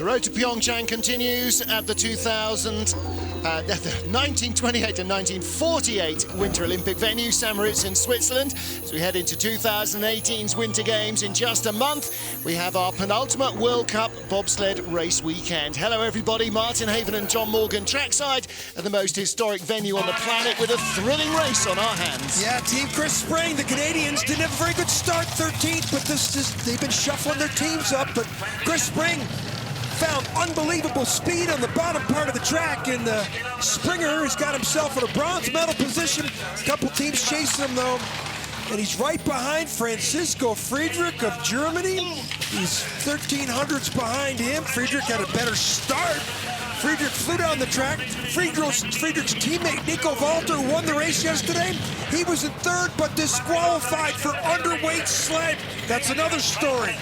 The road to PyeongChang continues at the 1928 and 1948 Winter Olympic venue, Moritz in Switzerland. As we head into 2018's Winter Games in just a month, we have our penultimate World Cup bobsled race weekend. Hello everybody, Martin Haven and John Morgan trackside at the most historic venue on the planet with a thrilling race on our hands. Yeah, Team Chris Spring, the Canadians didn't have a very good start, 13th, but they've been shuffling their teams up, but Chris Spring found unbelievable speed on the bottom part of the track, and Springer has got himself in a bronze medal position. A couple teams chasing him though, and he's right behind Francisco Friedrich of Germany. He's 1300s behind him. Friedrich had a better start. Friedrich flew down the track. Friedrich's teammate Nico Walter, who won the race yesterday, he was in third but disqualified for underweight sled. That's another story.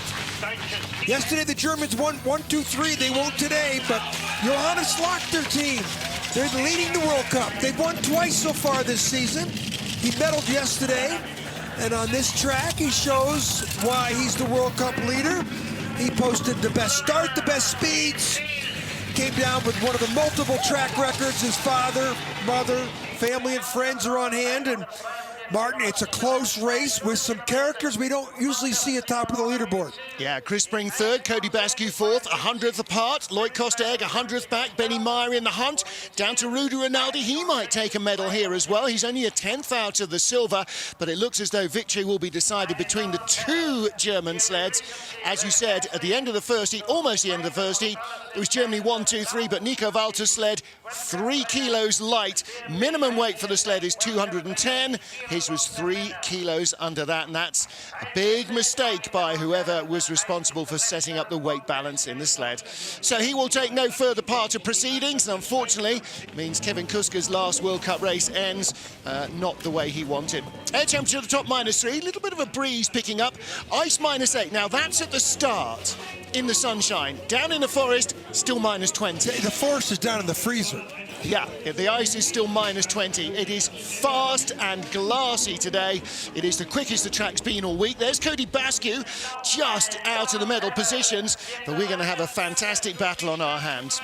Yesterday the Germans won 1-2-3. They won't today, but Johannes Lock, their team, they're leading the World Cup. They've won twice so far this season. He medaled yesterday, and on this track he shows why he's the World Cup leader. He posted the best start, the best speeds, came down with one of the multiple track records. His father, mother, family and friends are on hand, and Martin, it's a close race with some characters we don't usually see at top of the leaderboard. Yeah, Chris Spring third, Cody Bascu fourth, 100th apart. Lloyd Kostegg 100th back, Benny Meyer in the hunt. Down to Rudy Rinaldi, he might take a medal here as well. He's only a 10th out of the silver, but it looks as though victory will be decided between the two German sleds. As you said, at the end of the first heat, almost the end of the first heat, it was Germany 1-2-3, but Nico Walter's sled 3 kilos light. Minimum weight for the sled is 210. His was 3 kilos under that, and that's a big mistake by whoever was responsible for setting up the weight balance in the sled. So he will take no further part of proceedings, and unfortunately it means Kevin Kuska's last World Cup race ends not the way he wanted. Air temperature at the top -3, a little bit of a breeze picking up, ice -8. Now that's at the start in the sunshine. Down in the forest, still -20. The forest is down in the freezer. Yeah, the ice is still -20. It is fast and glassy today. It is the quickest the track's been all week. There's Cody Bascu just out of the medal positions, but we're going to have a fantastic battle on our hands.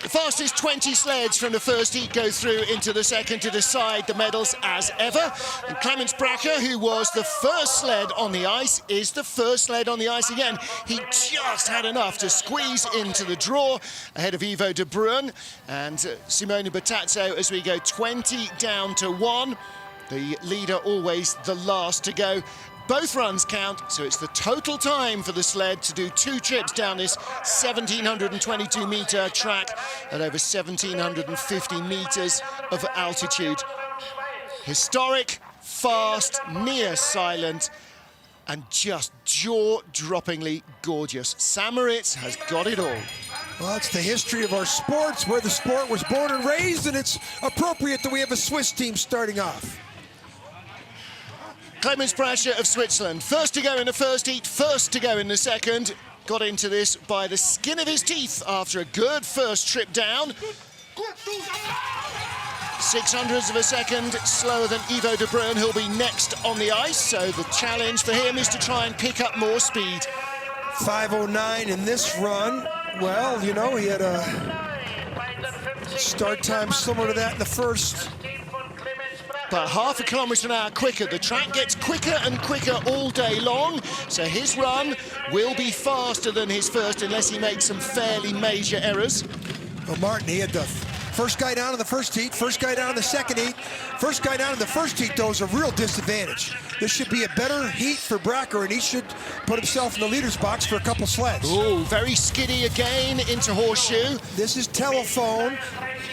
The fastest 20 sleds from the first heat go through into the second to decide the medals as ever. And Clemens Bracher, who was the first sled on the ice, is the first sled on the ice again. He just had enough to squeeze into the draw ahead of Ivo de Bruin and Simone Bertazzo as we go 20 down to 1. The leader always the last to go. Both runs count, so it's the total time for the sled to do 2 trips down this 1,722-metre track at over 1,750 metres of altitude. Historic, fast, near silent, and just jaw-droppingly gorgeous. Moritz has got it all. Well, it's the history of our sports, where the sport was born and raised, and it's appropriate that we have a Swiss team starting off. Clemens Bracher of Switzerland, first to go in the first heat, first to go in the second. Got into this by the skin of his teeth after a good first trip down. 0.06 of a second slower than Ivo de Bruin, who'll be next on the ice. So the challenge for him is to try and pick up more speed. 5:09 in this run. Well, you know, he had a start time similar to that in the first. But half a kilometre an hour quicker. The track gets quicker and quicker all day long, so his run will be faster than his first unless he makes some fairly major errors. Well, Martin, he had the first guy down in the first heat, first guy down in the second heat. First guy down in the first heat, though, is a real disadvantage. This should be a better heat for Bracher, and he should put himself in the leader's box for a couple sleds. Ooh, very skiddy again into Horseshoe. This is Telephone,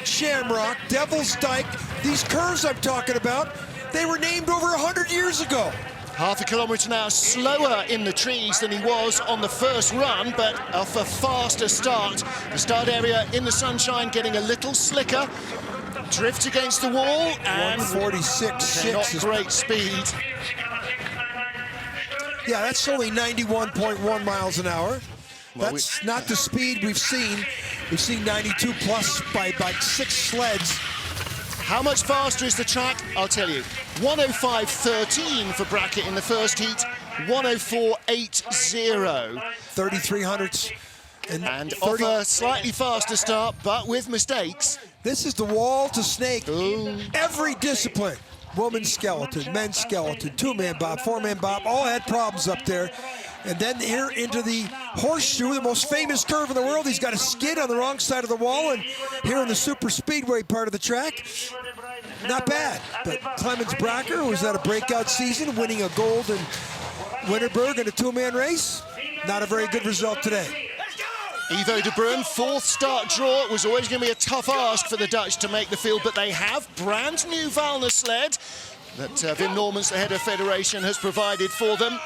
Shamrock, Devil's Dyke. These curves I'm talking about, they were named over 100 years ago. Half a kilometre now slower in the trees than he was on the first run, but off a faster start. The start area in the sunshine getting a little slicker. Drifts against the wall and 146.6 not great speed. Yeah, that's only 91.1 miles an hour. Well, that's not the speed we've seen. We've seen 92 plus by 6 sleds. How much faster is the track? I'll tell you. 105.13 for Bracher in the first heat, 104.80. 3,300ths And off a slightly faster start, but with mistakes. This is the wall to snake. Ooh. Every discipline, women's skeleton, men's skeleton, two-man bob, four-man bob, all had problems up there. And then here into the horseshoe, the most famous curve in the world. He's got a skid on the wrong side of the wall, and here in the super speedway part of the track, not bad. But Clemens Bracker was at a breakout season, winning a gold in Winterberg in a two-man race. Not a very good result today. Ivo de Bruin, fourth start draw. It was always going to be a tough ask for the Dutch to make the field, but they have brand new Valna sled that Wim Normans, the head of federation, has provided for them.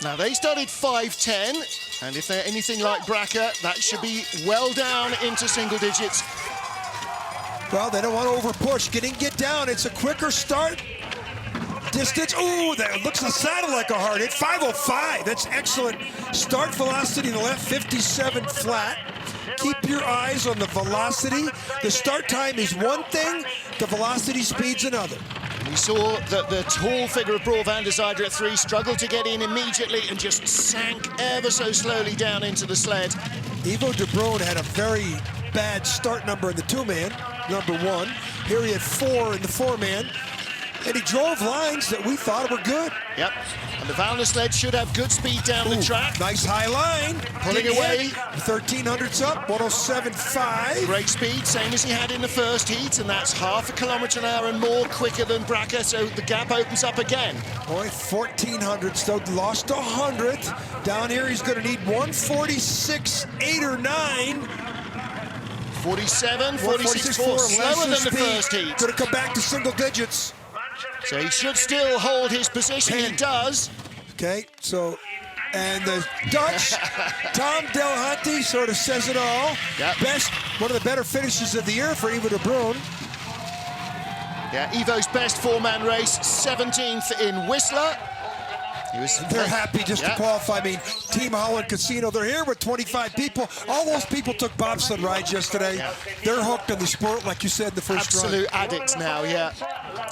Now, they started 5:10, and if they're anything like Bracker, that should be well down into single digits. Well, they don't want to over-push. Get down. It's a quicker start. Distance, ooh, that looks a saddle like a hard hit. 5:05, that's excellent. Start velocity in the left, 57 flat. Keep your eyes on the velocity. The start time is one thing, the velocity speed's another. We saw that the tall figure of Bror van der Zijde at 3 struggled to get in immediately and just sank ever so slowly down into the sled. Ivo de Bruin had a very bad start number in the two-man, number 1. Here he had 4 in the four-man. And he drove lines that we thought were good. Yep, and the Valna sled should have good speed down the track. Nice high line. Pulling away. 1300s up, 107.5. Great speed, same as he had in the first heat, and that's half a kilometre an hour and more quicker than Bracker, so the gap opens up again. Boy, 1400, so lost 100. Down here, he's going to need 146.8 or 9. 47, 46.4, slower than the first heat. Going to come back to single digits. So he should still hold his position. 10. He does. Okay, so, and the Dutch, Tom Delhunty sort of says it all. Yep. One of the better finishes of the year for Ivo de Bruin. Yeah, Ivo's best four-man race, 17th in Whistler. They're happy just to qualify. I mean, Team Holland Casino, they're here with 25 people. All those people took bobsled rides yesterday. Yeah. They're hooked on the sport, like you said in the first run. Absolute addicts now, yeah.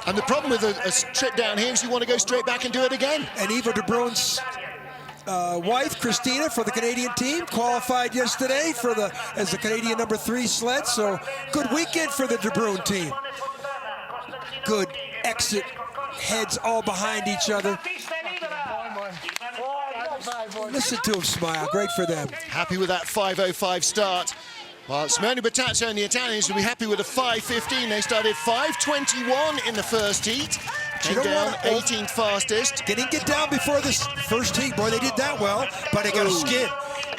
And the problem with a trip down here is you want to go straight back and do it again. And Ivo de Bruin's wife, Christina, for the Canadian team, qualified yesterday for as the Canadian number 3 sled. So good weekend for the de Bruin team. Good exit, heads all behind each other. Listen to him smile. Great for them. Happy with that 5:05 start. Well, Simone Bertazzo and the Italians will be happy with a 5:15. They started 5:21 in the first heat. Came down 18th fastest. Didn't get down before this first heat. Boy, they did that well, but they got a skid.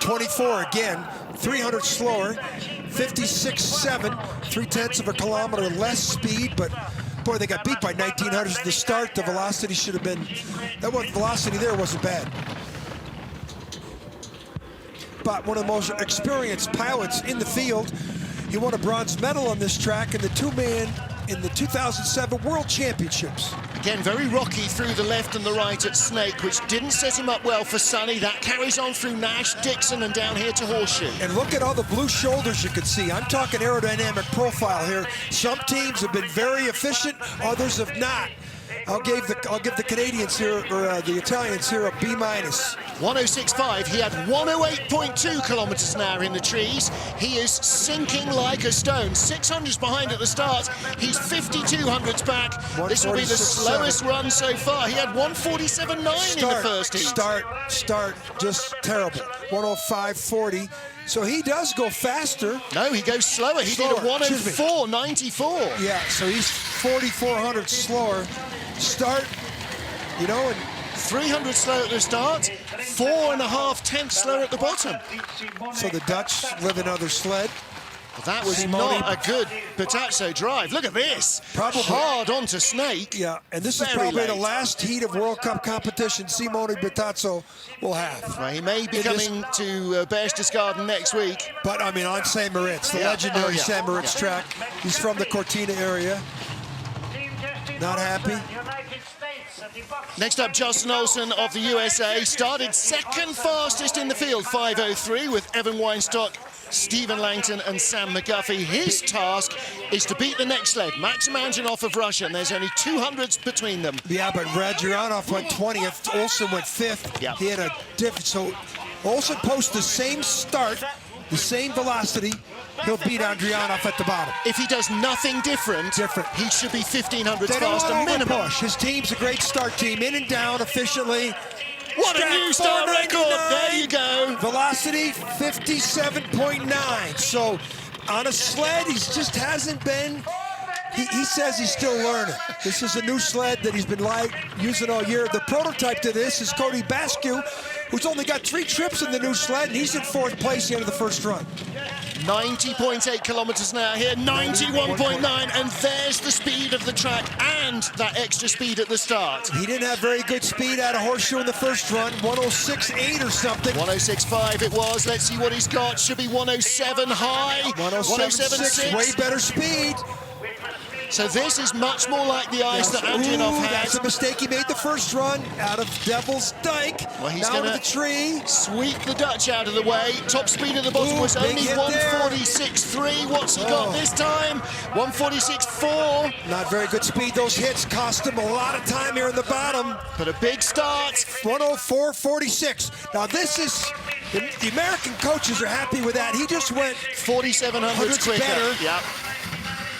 24 again, 300 slower, 56.7, 0.3 of a kilometer less speed, but boy, they got beat by 1900s at the start. The velocity should have been, velocity there wasn't bad. But one of the most experienced pilots in the field. He won a bronze medal on this track in the two-man in the 2007 World Championships. Again, very rocky through the left and the right at Snake, which didn't set him up well for Sunny. That carries on through Nash, Dixon, and down here to Horseshoe. And look at all the blue shoulders you can see. I'm talking aerodynamic profile here. Some teams have been very efficient, others have not. I'll give the Canadians here, or the Italians here, a B-. 106.5. He had 108.2 kilometers an hour in the trees. He is sinking like a stone. 600s behind at the start. He's 5200s back. This will be the slowest run so far. He had 147.9 in the first heat. Start, just terrible. 105.40. So he does go faster. No, he goes slower. He did a 104.94. Yeah, so he's 4,400 slower. Start, you know, and 300 slow at the start, 4.5 slower at the bottom. So the Dutch live another sled. Well, that was not a good Bertazzo drive. Look at this. Probably hard onto Snake. Yeah, and this is probably the last heat of World Cup competition Simone Bertazzo will have. Well, he may be coming to Berchtesgaden next week. But, I mean, on St. Moritz, the legendary St. Moritz track. He's from the Cortina area. Not happy. Next up, Justin Olsen of the USA started second fastest in the field, 5:03, with Evan Weinstock, Stephen Langton, and Sam McGuffey. His task is to beat the next sled, Maxim Anjanov of Russia, and there's only 200s between them. Yeah, but Radjuranov went 20th, Olsen went 5th. Yeah. He had a so Olsen posts the same start, the same velocity, he'll beat Andrianov at the bottom. If he does nothing different, he should be 1500s faster minimum. Push. His team's a great start team, in and down efficiently. What a new start record! There you go. Velocity 57.9. So on a sled, he just hasn't been. He says he's still learning. This is a new sled that he's been using all year. The prototype to this is Cody Basque, who's only got 3 trips in the new sled, and he's in 4th place at the end of the first run. 90.8 kilometers an hour here, 91.9, and there's the speed of the track and that extra speed at the start. He didn't have very good speed out of Horseshoe in the first run, 106.8 or something. 106.5 it was. Let's see what he's got. Should be 107 high. 107.6, way better speed. So this is much more like the ice that Andrianov had. That's a mistake he made the first run out of Devil's Dyke. Well, he's going to the tree. Sweep the Dutch out of the way. Top speed at the bottom was only 146.3. What's he got this time? 146.4. Not very good speed. Those hits cost him a lot of time here in the bottom. But a big start. 104.46. Now this is, the American coaches are happy with that. He just went 4,700 quicker. Better. Yep.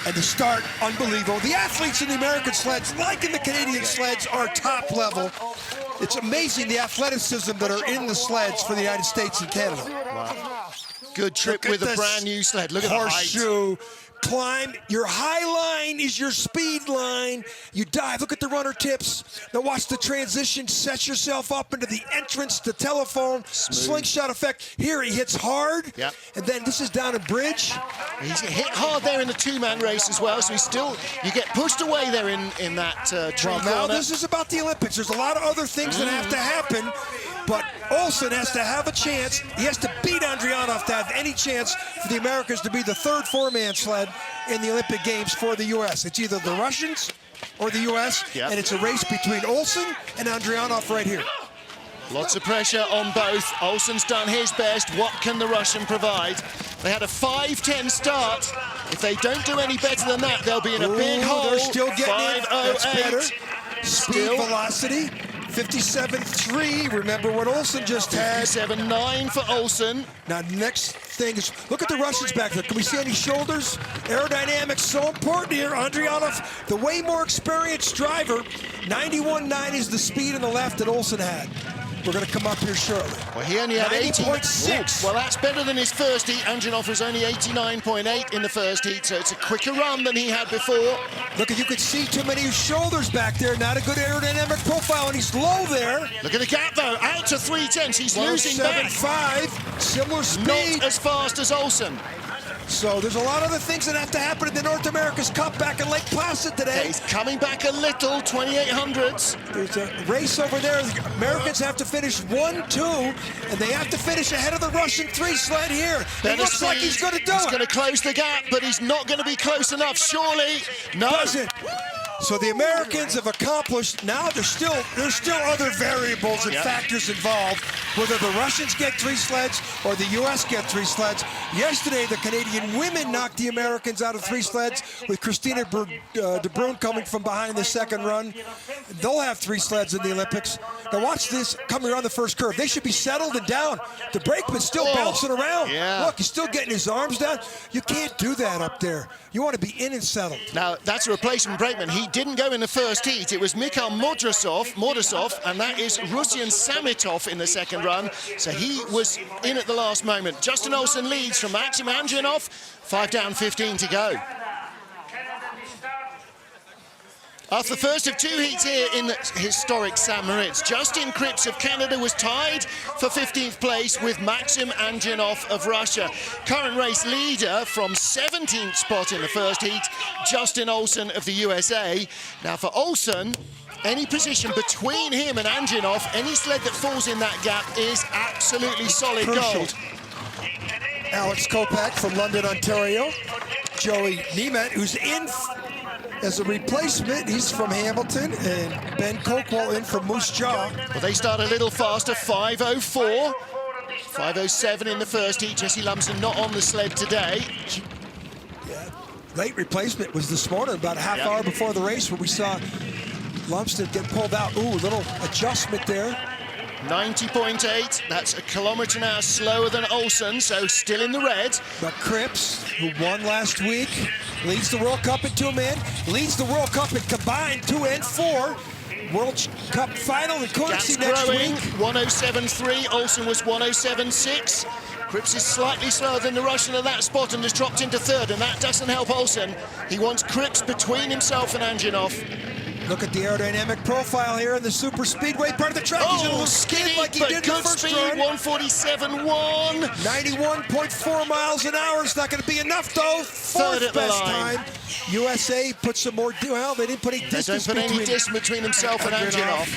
And the start, unbelievable. The athletes in the American sleds, like in the Canadian sleds, are top level. It's amazing the athleticism that are in the sleds for the United States and Canada. Wow. Good trip with a brand new sled. Look at the height. Horseshoe. Climb. Your high line is your speed line. You dive. Look at the runner tips. Now watch the transition. Set yourself up into the entrance, the telephone, slingshot effect. Here he hits hard. Yep. And then this is down a bridge. He's hit hard there in the 2-man race as well, so he's still, you get pushed away there in that tree corner. Now this is about the Olympics. There's a lot of other things that have to happen, but Olsen has to have a chance. He has to beat Andrianov to have any chance for the Americans to be the 3rd 4-man sled in the Olympic Games for the U.S. It's either the Russians or the U.S., and it's a race between Olsen and Andrianov right here. Lots of pressure on both. Olsen's done his best. What can the Russian provide? They had a 5:10 start. If they don't do any better than that, they'll be in a big hole. They're still getting 5:08. That's better. Speed, velocity, 57.3. Remember what Olsen just had. 57.9 for Olsen. Now, next thing is, look at the Russians back there. Can we see any shoulders? Aerodynamics so important here. Andrianov, the way more experienced driver. 91.9 is the speed on the left that Olsen had. We're going to come up here shortly. Well, he only had 80.6. Well, that's better than his first heat. Andrianov was only 89.8 in the first heat, so it's a quicker run than he had before. Look, you could see too many shoulders back there. Not a good aerodynamic profile, and he's low there. Look at the gap, though. Out to 3/10. He's losing back. 7.5. Similar speed. Not as fast as Olsen. So there's a lot of other things that have to happen in the North America's Cup back in Lake Placid today. Yeah, he's coming back a little, 2800s. There's a race over there. The Americans have to finish 1-2, and they have to finish ahead of the Russian 3 sled here. It looks like he's going to do it. He's going to close the gap, but he's not going to be close enough, surely. No. Doesn't. So the Americans have accomplished, now there's still other variables and factors involved, whether the Russians get 3 sleds or the U.S. get 3 sleds. Yesterday, the Canadian women knocked the Americans out of 3 sleds with Christina Bobrun coming from behind the second run. They'll have 3 sleds in the Olympics. Now watch this coming around the first curve. They should be settled and down. The brakeman's still bouncing around. Yeah. Look, he's still getting his arms down. You can't do that up there. You want to be in and settled. Now, that's a replacement brakeman. He didn't go in the first heat. It was Mikhail Mordasov, and that is Rusyan Samitov in the second run. So he was in at the last moment. Justin Olsen leads from Maxim Andrianov. 5 down, 15 to go. After the first of 2 heats here in the historic St. Moritz, Justin Krips of Canada was tied for 15th place with Maxim Andrianov of Russia. Current race leader from 17th spot in the first heat, Justin Olsen of the USA. Now for Olsen, any position between him and Andrianov, any sled that falls in that gap is absolutely solid gold. Alex Kopak from London, Ontario. Joey Niemet, who's in as a replacement. He's from Hamilton, and Ben Coakwell in from Moose Jaw. Well, they start a little faster, 5:04. 5:07 in the first heat. Jesse Lumsden not on the sled today. Yeah, late replacement was this morning, about a half hour before the race, where we saw Lumsden get pulled out. Ooh, little adjustment there. 90.8, that's a kilometre an hour slower than Olsen, so still in the red. But Cripps, who won last week, leads the World Cup in 2-man, leads the World Cup in combined 2 and 4. World Cup final in Corsi next growing, week. 107.3, Olsen was 107.6. Cripps is slightly slower than the Russian at that spot and has dropped into third, and that doesn't help Olsen. He wants Cripps between himself and Anjanov. Look at the aerodynamic profile here in the super speedway part of the track. He's a little skinny, skid like he but did in good the first speed, run. 147.1. 91.4 miles an hour. It's not going to be enough, though. Third at the best line. time. USA put some more, well, they didn't put any distance between himself and Anjanov.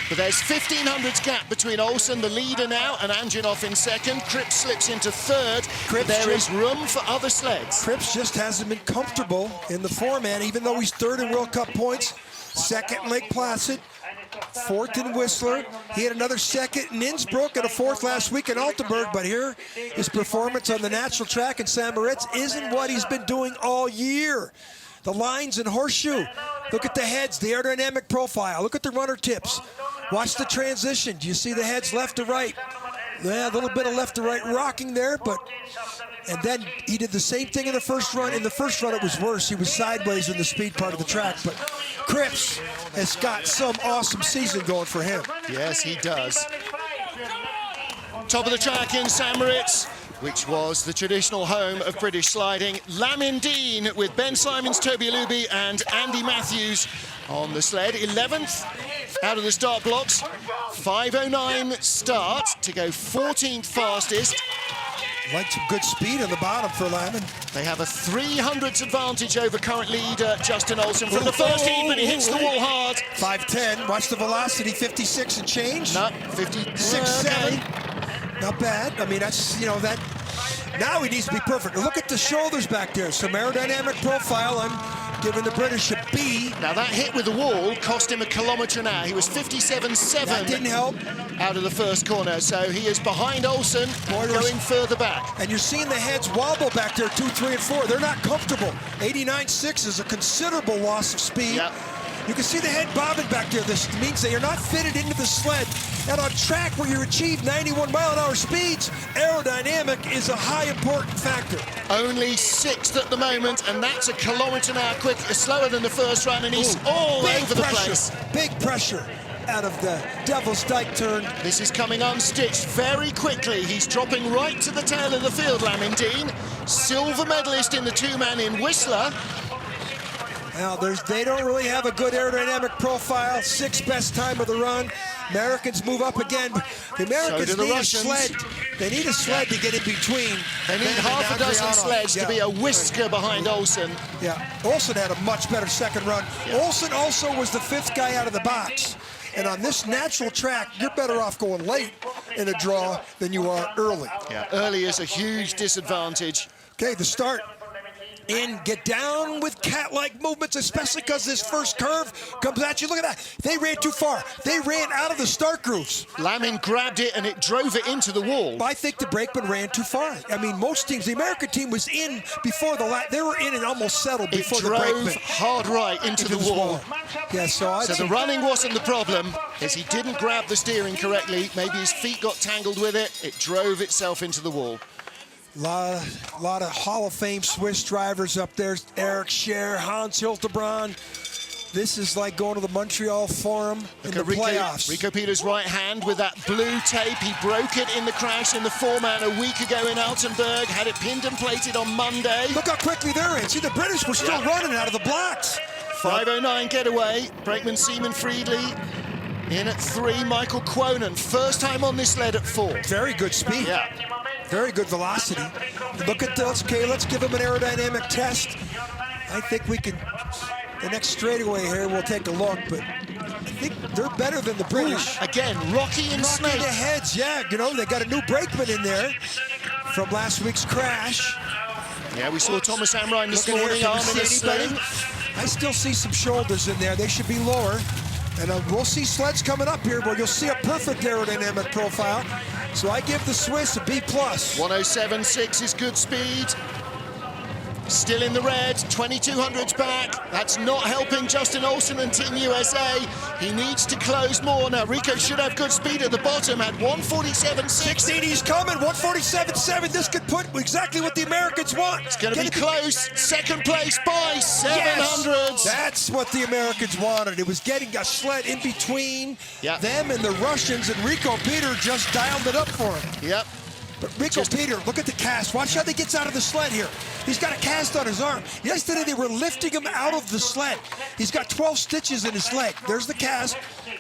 But there's 1,500s gap between Olsen, the leader now, and Anjanov in second. Cripps slips into third. There is room for other sleds. Cripps just hasn't been comfortable in the 4-man, even though he's third in World Cup points. Second in Lake Placid, fourth in Whistler. He had another second in Innsbruck and a fourth last week in Altenburg, but here his performance on the natural track in St. Moritz isn't what he's been doing all year. The lines in Horseshoe, look at the heads, the aerodynamic profile, look at the runner tips. Watch the transition. Do you see the heads left to right? Yeah, a little bit of left to right rocking there, but and then he did the same thing in the first run. In the first run, it was worse. He was sideways in the speed part of the track, but Cripps has got some awesome season going for him. Yes, he does. Top of the track in St. Moritz, which was the traditional home of British sliding. Lamin Dean with Ben Simons, Toby Alubi, and Andy Matthews on the sled. 11th out of the start blocks. 5:09 start to go 14th fastest. Like some good speed on the bottom for Lamin. They have a 300ths advantage over current leader Justin Olsen from the first heat, but he hits the wall hard. 5:10. Watch the velocity, 56 and change. No, 56.7. Okay. Not bad. I mean, that's, you know, that. Now he needs to be perfect. Look at the shoulders back there. Some aerodynamic profile. I'm giving the British a B. Now that hit with the wall cost him a kilometre an hour. He was 57.7. That didn't help. Out of the first corner, so he is behind Olsen and going further back. And you're seeing the heads wobble back there, 2, 3, and 4. They're not comfortable. 89.6 is a considerable loss of speed. Yep. You can see the head bobbing back there. This means they are not fitted into the sled. And on track where you achieve 91-mile-an-hour speeds, aerodynamic is a high important factor. Only 6th at the moment, and that's a kilometre an hour slower than the first run, and he's all over the place. Big pressure out of the Devil's Dyke turn. This is coming unstitched very quickly. He's dropping right to the tail of the field, Lamin Dean. Silver medalist in the 2-man in Whistler. Now, they don't really have a good aerodynamic profile. 6th best time of the run. Americans move up again. The Americans need a sled. They need a sled to get in between. They need half a dozen sleds to be a whisker behind Olsen. Yeah, Olsen had a much better second run. Yeah. Olsen also was the 5th guy out of the box. And on this natural track, you're better off going late in a draw than you are early. Yeah, early is a huge disadvantage. Okay, the start. In, get down with cat-like movements, especially because this first curve comes at you. Look at that. They ran too far. They ran out of the start grooves. Lamin grabbed it and it drove it into the wall. I think the brakeman ran too far. I mean, most teams, the American team was in before the lap. They were in and almost settled before the brakeman. It drove hard right into the wall. Yeah, so the running wasn't the problem, as he didn't grab the steering correctly. Maybe his feet got tangled with it. It drove itself into the wall. Lot of Hall of Fame Swiss drivers up there. Eric Scher, Hans Hildebrand. This is like going to the Montreal Forum in the playoffs. Rico Peters' right hand with that blue tape. He broke it in the crash in the 4-man a week ago in Altenburg. Had it pinned and plated on Monday. Look how quickly they're in. See, the British were still running out of the blocks. 5:09 getaway. Brakeman Seaman Friedley in at 3. Michael Quonen, first time on this sled at 4. Very good speed. Yeah. Very good velocity. Look at this. Okay, let's give him an aerodynamic test. I think we can. The next straightaway here, we'll take a look, but I think they're better than the British. Ooh, again, Rocky and Snake. The heads, yeah. You know, they got a new brakeman in there from last week's crash. Yeah, we saw Thomas Amrine this morning arm in a sling. I still see some shoulders in there. They should be lower. And we'll see sleds coming up here where you'll see a perfect aerodynamic profile. So I give the Swiss a B+. 107.6 is good speed. Still in the red, 2200's back. That's not helping Justin Olsen and Team USA. He needs to close more. Now, Rico should have good speed at the bottom, had 147.6. 16, he's coming, 147.7. This could put exactly what the Americans want. It's going to be close. Second place by 700. Yes, that's what the Americans wanted. It was getting a sled in between them and the Russians, and Rico Peter just dialed it up for him. Yep. But Rico Peter, look at the cast. Watch how he gets out of the sled here. He's got a cast on his arm. Yesterday, they were lifting him out of the sled. He's got 12 stitches in his leg. There's the cast.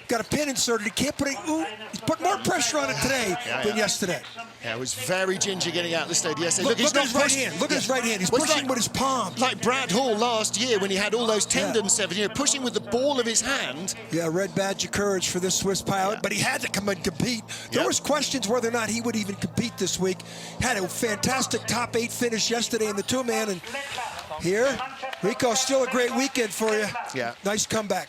Got a pin inserted. He can't put he's put more pressure on it today than yesterday. Yeah, it was very ginger getting out of the sled yesterday. Look at his right hand. Look at his right hand. He's pushing with his palm. Like Brad Hall last year when he had all those tendons, pushing with the ball of his hand. Yeah, red badge of courage for this Swiss pilot, but he had to come and compete. There was questions whether or not he would even compete this week. Had a fantastic top 8 finish yesterday in the two-man, and here, Rico, still a great weekend for you. Yeah. Nice comeback.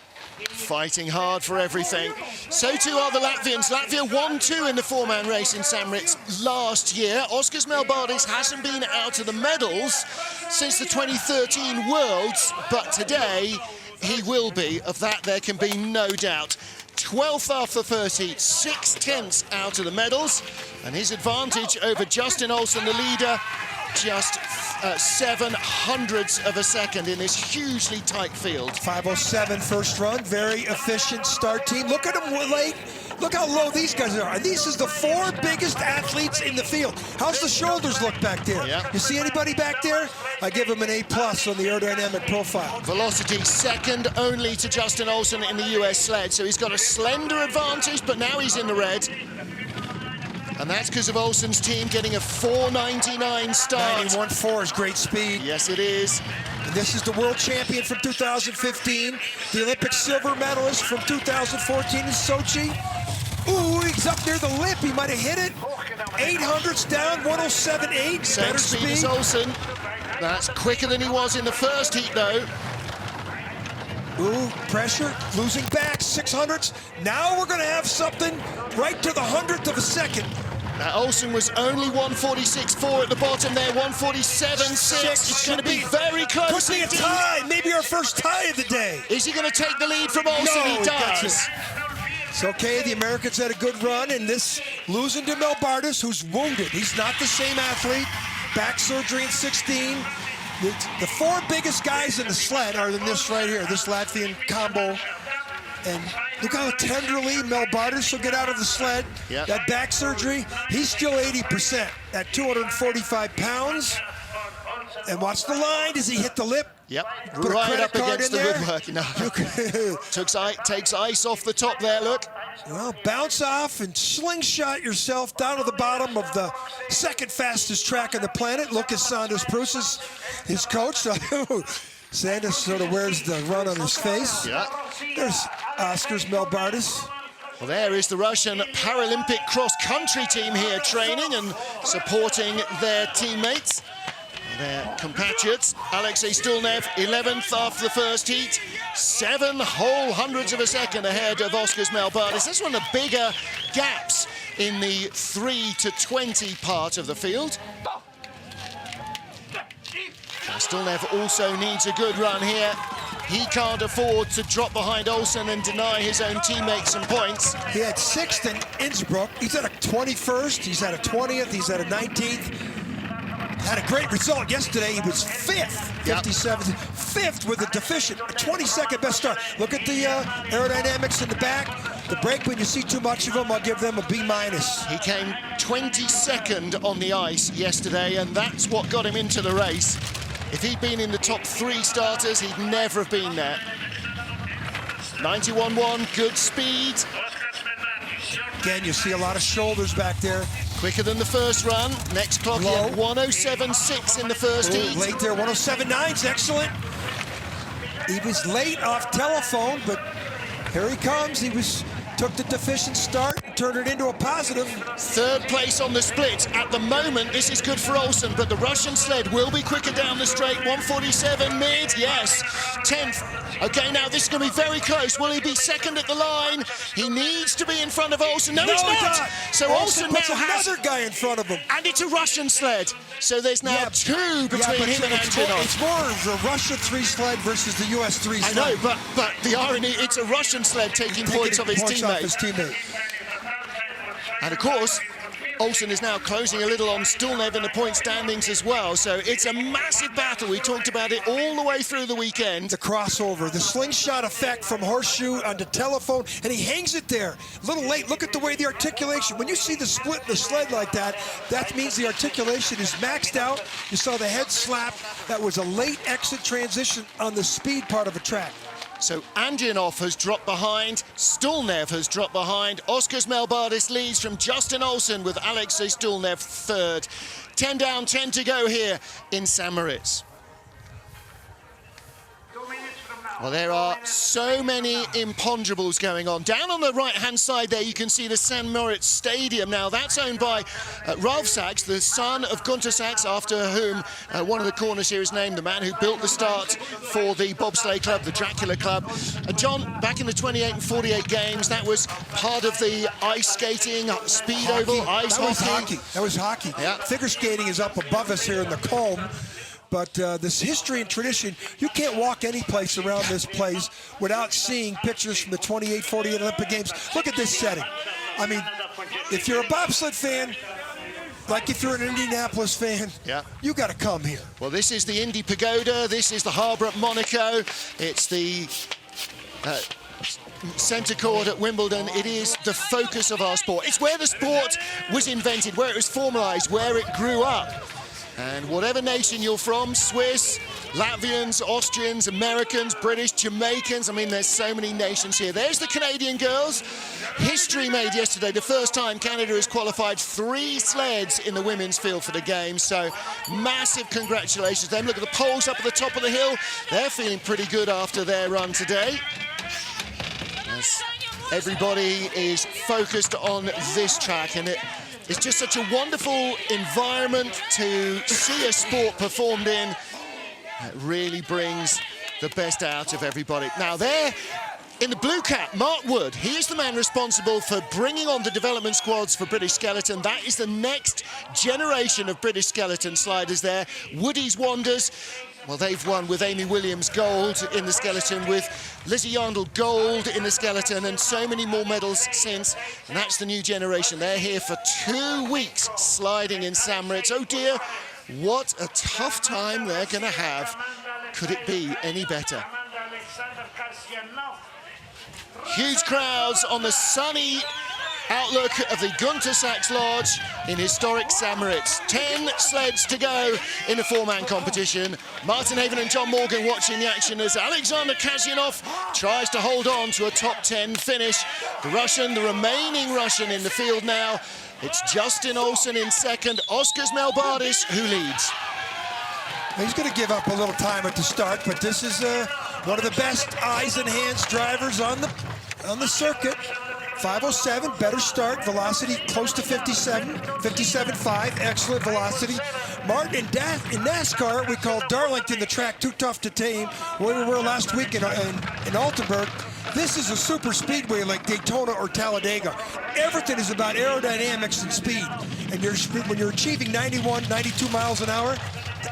Fighting hard for everything. So too are the Latvians. Latvia 1-2 in the 4-man race in St. Moritz last year. Oskars Melbardis hasn't been out of the medals since the 2013 Worlds, but today he will be. Of that there can be no doubt. 12th after the first heat, 6/10 out of the medals, and his advantage over Justin Olsen, the leader, just 0.07 of a second in this hugely tight field. 5:07 first run, very efficient start team. Look at them late. Look how low these guys are. These is the 4 biggest athletes in the field. How's the shoulders look back there? Yeah. You see anybody back there? I give him an A+ on the aerodynamic profile. Velocity second only to Justin Olsen in the US sled, so he's got a slender advantage, but now he's in the red. And that's because of Olsen's team getting a 4.99 start. 91.4 is great speed. Yes, it is. And this is the world champion from 2015, the Olympic silver medalist from 2014 in Sochi. Ooh, he's up near the lip. He might have hit it. 800s down, 107.8. Same speed as Olsen. That's quicker than he was in the first heat, though. Ooh, pressure, losing back, 600s. Now we're going to have something right to the 100th of a second. Now, Olsen was only 146.4 at the bottom there, 147.6. It's going to be very close. Could be a tie, maybe our first tie of the day. Is he going to take the lead from Olsen? No, he does. It's okay, the Americans had a good run, and this losing to Melbardis, who's wounded. He's not the same athlete. Back surgery in 16. The 4 biggest guys in the sled are in this right here, this Latvian combo. And look how tenderly Melbardis will get out of the sled. Yep. That back surgery, he's still 80% at 245 pounds. And watch the line. Does he hit the lip? Yep, Put right up against the there. woodwork. No. Takes ice off the top there, look. Well, bounce off and slingshot yourself down to the bottom of the second fastest track on the planet. Lucas Sanders Prus is his coach. Sanders sort of wears the run on his face. Yeah. There's Oskars Melbardis. Well, there is the Russian Paralympic cross-country team here training and supporting their teammates, their compatriots. Alexei Stulnev, 11th after the first heat, 7 whole hundredths of a second ahead of Oskars Melbardis. This is one of the bigger gaps in the 3 to 20 part of the field. Now, Stulnev also needs a good run here. He can't afford to drop behind Olsen and deny his own teammates some points. He had 6th in Innsbruck. He's at a 21st. He's at a 20th. He's at a 19th. Had a great result yesterday. He was 5th, 57th, 5th with a deficient, a 22nd best start. Look at the aerodynamics in the back. The brake, when you see too much of them, I'll give them a B-. He came 22nd on the ice yesterday, and that's what got him into the race. If he'd been in the top 3 starters, he'd never have been there. 91.1, good speed. Again, you see a lot of shoulders back there. Quicker than the first run. Next clock, he had 107.6 in the first heat. Late there, 107.9's excellent. He was late off telephone, but here he comes. He took the deficient start. and turn it into a positive. Third place on the split. At the moment, this is good for Olsen, but the Russian sled will be quicker down the straight. 147 mid, yes. 10th. Okay, now this is going to be very close. Will he be second at the line? He needs to be in front of Olsen. No, he's not. So Olsen puts now has another guy in front of him. And it's a Russian sled. So there's now two between him and Antonov. It's more of a Russia 3 sled versus the US 3 sled. I know, but the irony, it's a Russian sled taking points off his teammate. And of course, Olsen is now closing a little on Stulnev in the point standings as well. So it's a massive battle. We talked about it all the way through the weekend. The crossover, the slingshot effect from horseshoe onto telephone, and he hangs it there. A little late. Look at the way the articulation. When you see the split in the sled like that, that means the articulation is maxed out. You saw the head slap. That was a late exit transition on the speed part of a track. So Andrianov has dropped behind, Stulnev has dropped behind, Oskars Melbardis leads from Justin Olsen with Alexei Stulnev third. 10 down, 10 to go here in St. Moritz. Well, there are so many imponderables going on. Down on the right-hand side there, you can see the St. Moritz Stadium. Now, that's owned by Ralph Sachs, the son of Gunter Sachs, after whom one of the corners here is named, the man who built the start for the Bobsleigh Club, the Dracula Club. And John, back in the 28 and 48 games, that was part of the ice skating, speed oval, ice hockey. That was hockey. Yeah. Figure skating is up above us here in the comb. But this history and tradition, you can't walk any place around this place without seeing pictures from the 28, 48 Olympic Games. Look at this setting. I mean, if you're a bobsled fan, like if you're an Indianapolis fan, you got to come here. Well, this is the Indy Pagoda. This is the harbour at Monaco. It's the centre court at Wimbledon. It is the focus of our sport. It's where the sport was invented, where it was formalised, where it grew up. And whatever nation you're from, Swiss, Latvians, Austrians, Americans, British, Jamaicans, I mean, there's so many nations here. There's the Canadian girls. History made yesterday. The first time Canada has qualified 3 sleds in the women's field for the Games. So massive congratulations to them. Look at the Poles up at the top of the hill. They're feeling pretty good after their run today. As everybody is focused on this track, and it's just such a wonderful environment to see a sport performed in. It really brings the best out of everybody. Now there, in the blue cap, Mark Wood, he is the man responsible for bringing on the development squads for British Skeleton. That is the next generation of British Skeleton sliders there. Woody's Wonders. Well, they've won with Amy Williams gold in the skeleton, with Lizzie Yandel gold in the skeleton, and so many more medals since. And that's the new generation. They're here for 2 weeks sliding in St. Moritz. Oh dear, what a tough time they're going to have. Could it be any better? Huge crowds on the sunny outlook of the Gunter Sachs Lodge in historic St. Moritz. 10 sleds to go in the 4-man competition. Martin Haven and John Morgan watching the action as Alexander Kazyanov tries to hold on to a top 10 finish. The Russian, the remaining Russian in the field now. It's Justin Olsen in second, Oskars Melbardis who leads. He's going to give up a little time at the start, but this is one of the best eyes and hands drivers on the circuit. 507, better start, velocity close to 57, 57.5, excellent velocity. Martin, in NASCAR, we call Darlington the track too tough to tame, where we were last week in Altenburg. This is a super speedway like Daytona or Talladega. Everything is about aerodynamics and speed. And when you're achieving 91, 92 miles an hour,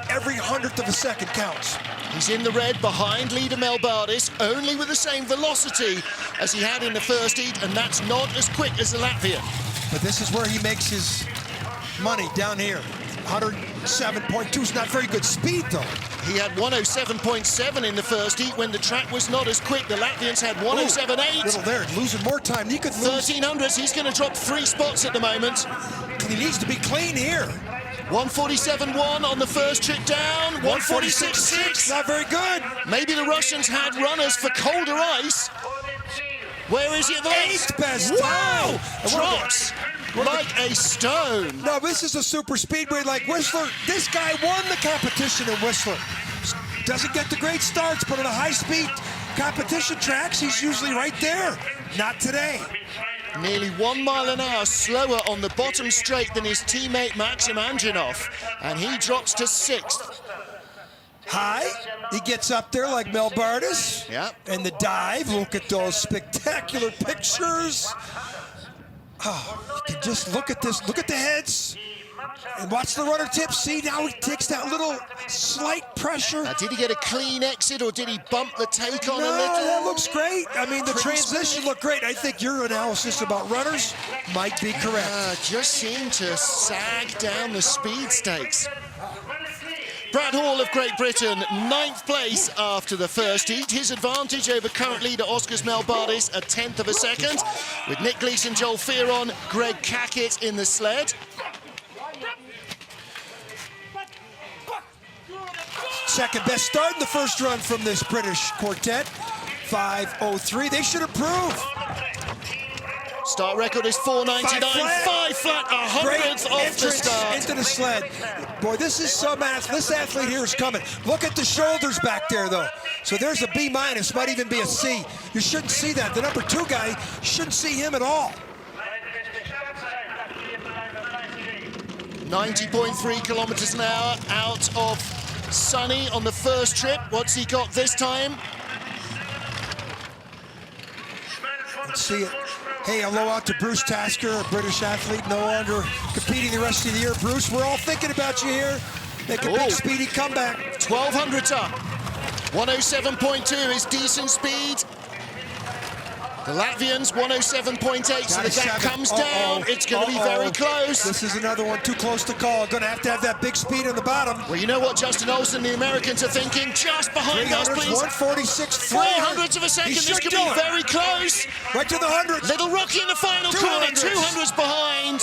every 100th of a second counts. He's in the red behind leader Melbardis, only with the same velocity as he had in the first heat, and that's not as quick as the Latvian. But this is where he makes his money, down here. 107.2 is not very good speed, though. He had 107.7 in the first heat when the track was not as quick. The Latvians had 107.8. Little there, losing more time. He could lose 1300s. He's going to drop 3 spots at the moment. He needs to be clean here. 147.1 on the first trip down, 146.6. Not very good. Maybe the Russians had runners for colder ice. Where is he at the 8th best Wow! time. Drops like a stone. No, this is a super speedway like Whistler. This guy won the competition in Whistler. Doesn't get the great starts, but on a high-speed competition tracks, he's usually right there. Not today. Nearly 1 mile an hour slower on the bottom straight than his teammate Maxim Anjanov, and he drops to 6th. High, he gets up there like Mel Bardis. Yeah. And the dive, look at those spectacular pictures. Oh, you can just look at this, look at the heads. And watch the runner tip. See, now he takes that little slight pressure. Now, did he get a clean exit or did he bump the take on a No, little? that looks great. I mean, the transition looked great. I think your analysis about runners might be correct. Just seemed to sag down the speed stakes. Brad Hall of Great Britain, 9th place after the first heat. His advantage over current leader Oskars Melbardis, a 10th of a second, with Nick Gleeson, Joel Fearon, Greg Cackett in the sled. Second best start in the first run from this British quartet, 5:03. They should improve. Start record is 4:99, 5 flat, 100th off the start. Into the sled. Boy, this is this athlete here is coming. Look at the shoulders back there, though. So there's a B-, might even be a C. You shouldn't see that. The number 2 guy, you shouldn't see him at all. 90.3 kilometers an hour out of Sunny on the first trip. What's he got this time? Let's see it. Hey, hello out to Bruce Tasker, a British athlete, no longer competing the rest of the year. Bruce, we're all thinking about you here. Make a big speedy comeback. 1200 up. 107.2 is decent speed. The Latvians, 107.8, so the gap comes down. It's going to be very close. This is another one too close to call. Going to have that big speed on the bottom. Well, you know what Justin Olsen, the Americans, are thinking? Just behind us, please. 146. 300ths of a second. This could be very close. Right to the 100. Little Rocky in the final corner. 200s behind.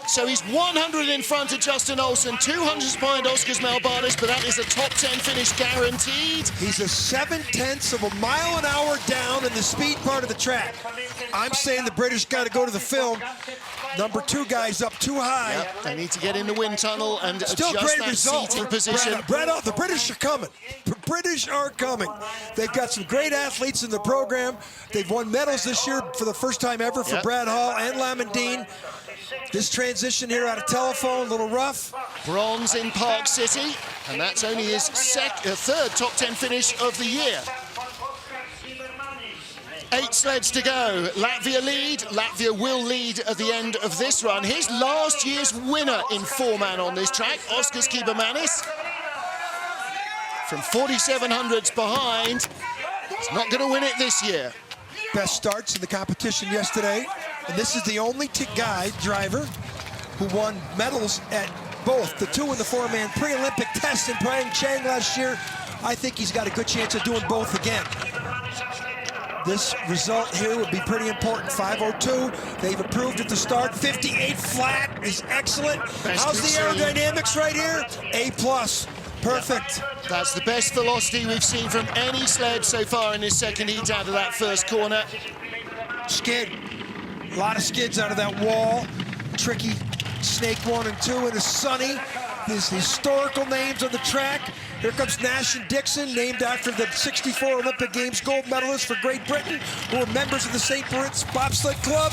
So he's 100 in front of Justin Olsen, 200s behind Oskars Melbardis, but that is a top 10 finish guaranteed. He's a 7/10 of a mile an hour down in the speed part of the track. I'm saying the British got to go to the film. Number 2 guy's up too high. Yep, they need to get in the wind tunnel and Still adjust great that seating position. The British are coming. The British are coming. They've got some great athletes in the program. They've won medals this year for the first time ever for Brad Hall and Lamondine. This transition here out of telephone, a little rough. Bronze in Park City, and that's only his 3rd top 10 finish of the year. 8 sleds to go. Latvia lead. Latvia will lead at the end of this run. Here's last year's winner in 4-man on this track, Oskars Kibermanis. From 4700s behind, he's not going to win it this year. Best starts in the competition yesterday. And this is the only driver who won medals at both the 2- and the 4-man pre-Olympic test in PyeongChang last year. I think he's got a good chance of doing both again. This result here would be pretty important. 5:02. They've improved at the start. 58 flat is excellent. How's the aerodynamics right here? A+. Perfect. Yeah. That's the best velocity we've seen from any sled so far in this second heat out of that first corner. Skid. A lot of skids out of that wall. Tricky snake 1 and 2 and a Sunny. His historical names on the track. Here comes Nash and Dixon, named after the '64 Olympic Games gold medalists for Great Britain, who are members of the St. Moritz Bobsleigh Club.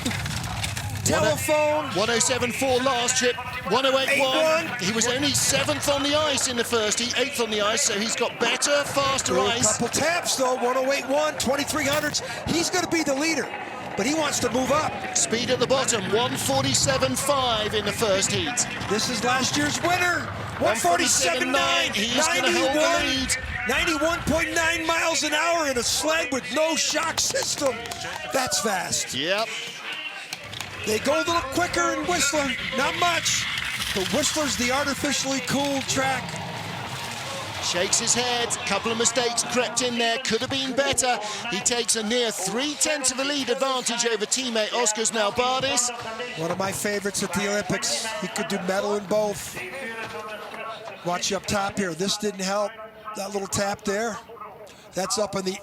Telephone. 107.4 last trip, 108.1. He was only 7th on the ice in the first heat, 8th on the ice, so he's got better, faster ice. A couple taps though, 108.1, 2300s. He's going to be the leader, but he wants to move up. Speed at the bottom, 147.5 in the first heat. This is last year's winner, 147.9. He's going to hold the lead. 91.9 miles an hour in a sled with no shock system. That's fast. Yep. They go a little quicker in Whistler, not much, but Whistler's the artificially cooled track. Shakes his head, a couple of mistakes crept in there, could have been better. He takes a near 3/10 of a lead advantage over teammate Oskars Melbardis. One of my favorites at the Olympics. He could do medal in both. Watch up top here, this didn't help. That little tap there, that's up in the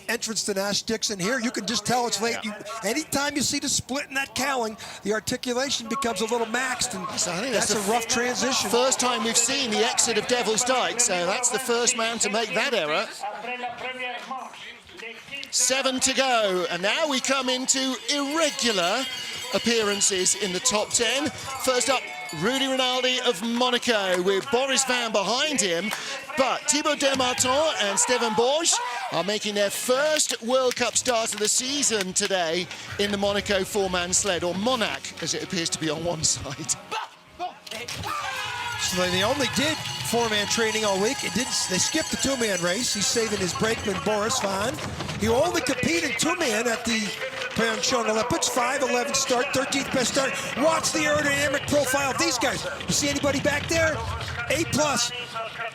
entrance to Nash Dixon here. You can just tell it's late. Anytime you see the split in that cowling, the articulation becomes a little maxed, and so I think that's a rough transition. First time we've seen the exit of Devil's Dyke, so that's the first man to make that error. 7 to go, and now we come into irregular appearances in the top 10. First up, Rudy Rinaldi of Monaco with Boris Van behind him, but Thibaut Desmartins and Steven Borges are making their first World Cup start of the season today in the Monaco four-man sled, or Monac, as it appears to be on one side. So they only did four-man training all week. They skipped the two-man race. He's saving his brakeman, Boris Van. He only competed two-man at the PyeongChang Olympics. 5:11 start, 13th best start. Watch the aerodynamic profile of these guys. You see anybody back there? A+.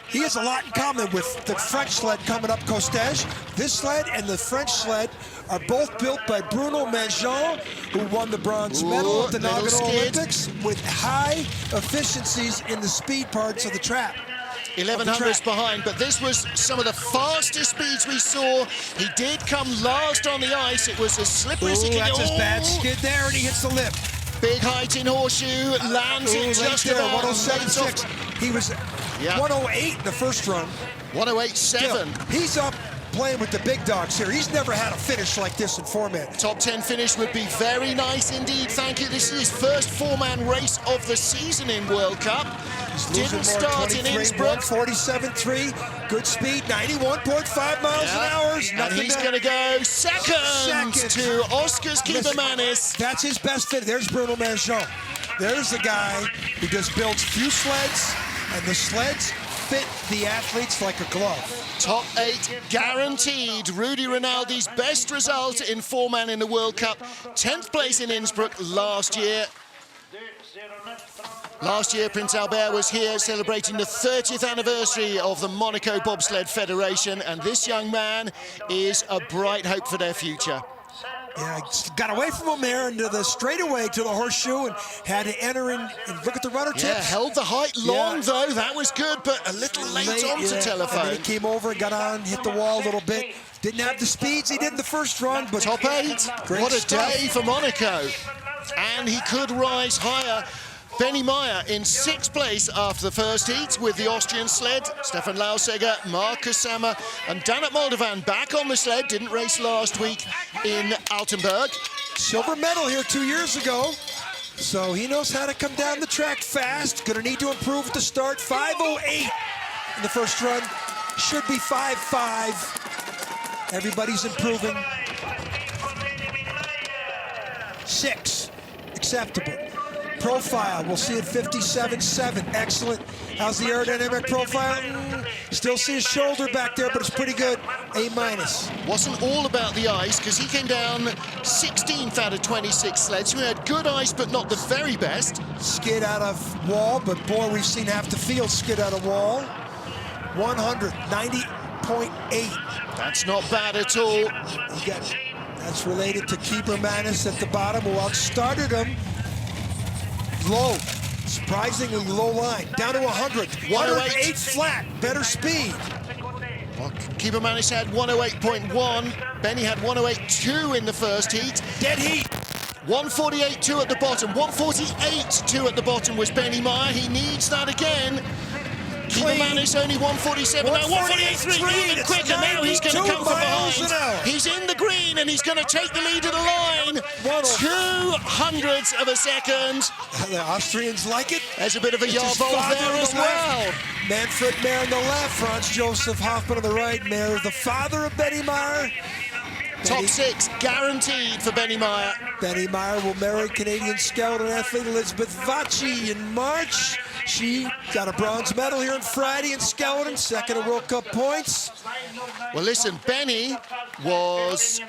He has a lot in common with the French sled coming up, Costage. This sled and the French sled are both built by Bruno Mangeon, who won the bronze medal at the Nagano Olympics, with high efficiencies in the speed parts of the track. 1100s behind, but this was some of the fastest speeds we saw. He did come last on the ice. It was as slippery as he could. That's his bad skid there, and he hits the lip. Big height in horseshoe, lands it just there, about 107.6. He was 108 in the first run. 108.7. He's up playing with the big dogs here. He's never had a finish like this in four-man. Top 10 finish would be very nice indeed. Thank you. This is his first four-man race of the season in World Cup. Didn't start in Innsbruck. 47.3, good speed, 91.5 miles an hour. And he's going to go second to Oscar's Kiebermanis. That's his best fit. There's Bruno Mangeon. There's the guy who just builds few sleds, and the sleds fit the athletes like a glove. Top 8 guaranteed. Rudy Rinaldi's best result in four-man in the World Cup. 10th place in Innsbruck last year. Last year, Prince Albert was here celebrating the 30th anniversary of the Monaco Bobsled Federation, and this young man is a bright hope for their future. Yeah, got away from him there into the straightaway to the horseshoe and had to enter in and look at the runner tips. Yeah, held the height long though. That was good, but a little late onto telephone. And then he came over and got on, hit the wall a little bit. Didn't have the speeds he did in the first run, but top 8. What a day for Monaco. And he could rise higher. Benny Meyer in 6th place after the first heat with the Austrian sled. Stefan Lauseger, Marcus Sammer, and Danut Moldovan back on the sled. Didn't race last week in Altenburg. Silver medal here 2 years ago. So he knows how to come down the track fast. Gonna need to improve at the start. 5:08 in the first run. Should be 5:5. Everybody's improving. 6, acceptable. Profile, we'll see at 57.7, excellent. How's the aerodynamic profile? Still see his shoulder back there, but it's pretty good. A-. Wasn't all about the ice, because he came down 16th out of 26 sleds. Who had good ice, but not the very best. Skid out of wall, but boy, we've seen half the field skid out of wall. 190.8. That's not bad at all. That's related to Kiebermanis at the bottom, who outstarted him. Low, surprisingly low line, down to 100. 108 flat, better speed. Well, Kiebermanis had 108.1. Benny had 108.2 in the first heat. Dead heat. 148.2 at the bottom. 148.2 at the bottom was Benny Meyer. He needs that again. Kiebermanis only 147 now, 148.3, even quicker. Now he's going to come from behind. He's in the green and he's going to take the lead of the line. 0.02 of a second. The Austrians like it. There's a bit of a Jawohl there as well. Manfred Mayer on the left, Franz Joseph Hoffman on the right. Mayer, the father of Benny Meyer. Top 6 guaranteed for Benny Meyer. Benny Meyer will marry Canadian skeleton athlete Elizabeth Vachi in March. She got a bronze medal here on Friday in skeleton, second in World Cup points. Well, listen, Benny was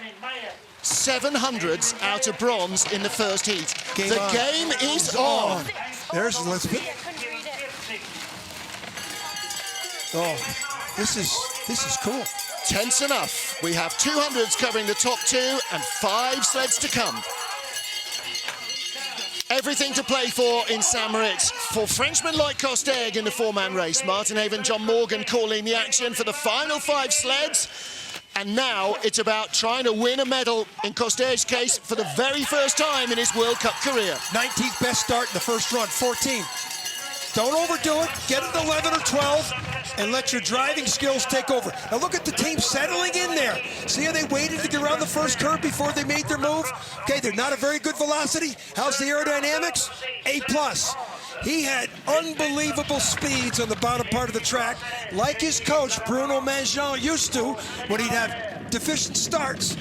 700s out of bronze in the first heat. The game is on. There's Elizabeth. Oh, this is cool. Tense enough. We have 200s covering the top 2 and 5 sleds to come. Everything to play for in Saint-Moritz. For Frenchmen like Costeg in the four-man race. Martin Haven, John Morgan calling the action for the final 5 sleds. And now it's about trying to win a medal, in Coster's case, for the very first time in his World Cup career. 19th best start in the first run, 14. Don't overdo it. Get it 11 or 12 and let your driving skills take over. Now look at the team settling in there. See how they waited to get around the first curve before they made their move? Okay, they're not a very good velocity. How's the aerodynamics? A+. He had unbelievable speeds on the bottom part of the track, like his coach, Bruno Manjean, used to when he'd have deficient starts.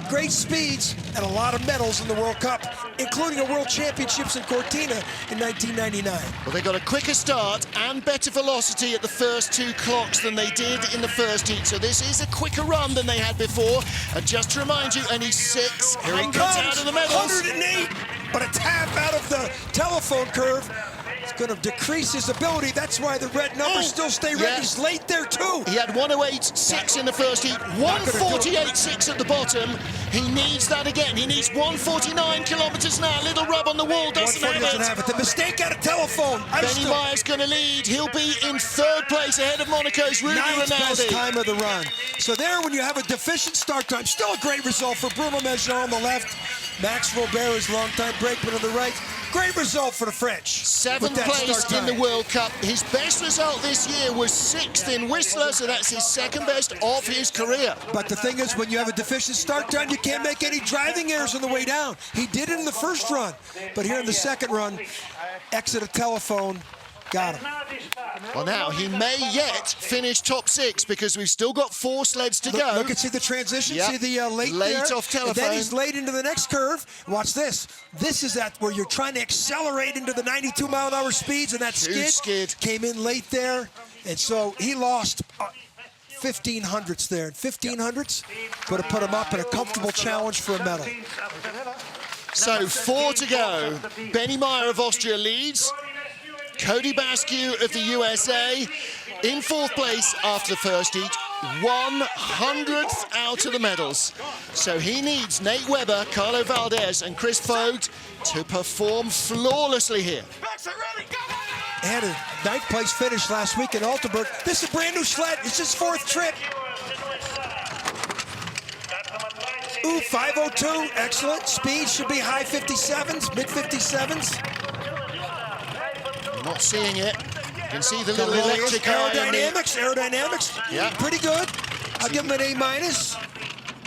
Great speeds and a lot of medals in the World Cup, including a World Championships in Cortina in 1999. Well, they got a quicker start and better velocity at the first 2 clocks than they did in the first heat. So this is a quicker run than they had before. And just to remind you, only 6 hundredths out of the medals. 108, but a tap out of the telephone curve. It's going to decrease his ability. That's why the red numbers still stay red. Yeah. He's late there, too. He had 108.6 in the first heat, 148.6 at the bottom. He needs that again. He needs 149 kilometers an hour. Little rub on the wall, doesn't have it. The mistake out of telephone. Benny Meyer's going to lead. He'll be in 3rd place ahead of Monaco's Rudy Rinaldi. 9th best time of the run. So there, when you have a deficient start time, still a great result for Bruno Manjean on the left. Max Robert is longtime brakeman on the right. Great result for the French. 7th place in the World Cup. His best result this year was 6th in Whistler, so that's his 2nd best of his career. But the thing is, when you have a deficient start time, you can't make any driving errors on the way down. He did it in the first run, but here in the second run, exit a telephone, got him. Well, now, he may yet finish top 6 because we've still got 4 sleds to go. Look and see the transition, Yep. see the late there. Off telephone. And then he's late into the next curve. Watch this. This is that where you're trying to accelerate into the 92-mile-an-hour speeds, and that skid came in late there. And so he lost 15 hundredths there. And 15 hundredths would have put him up in a comfortable challenge for a medal. So 4 to go. Benny Meyer of Austria leads. Cody Basque of the USA in 4th place after the first heat, 100th out of the medals. So he needs Nate Webber, Carlo Valdez, and Chris Vogt to perform flawlessly here. He had a 9th place finish last week in Altenburg. This is a brand new sled. It's his 4th trip. Ooh, 502, excellent. Speed should be high 57s, mid 57s. Not seeing it. You can see the little electric aerodynamics. Yeah. Pretty good. I'll give him an A-.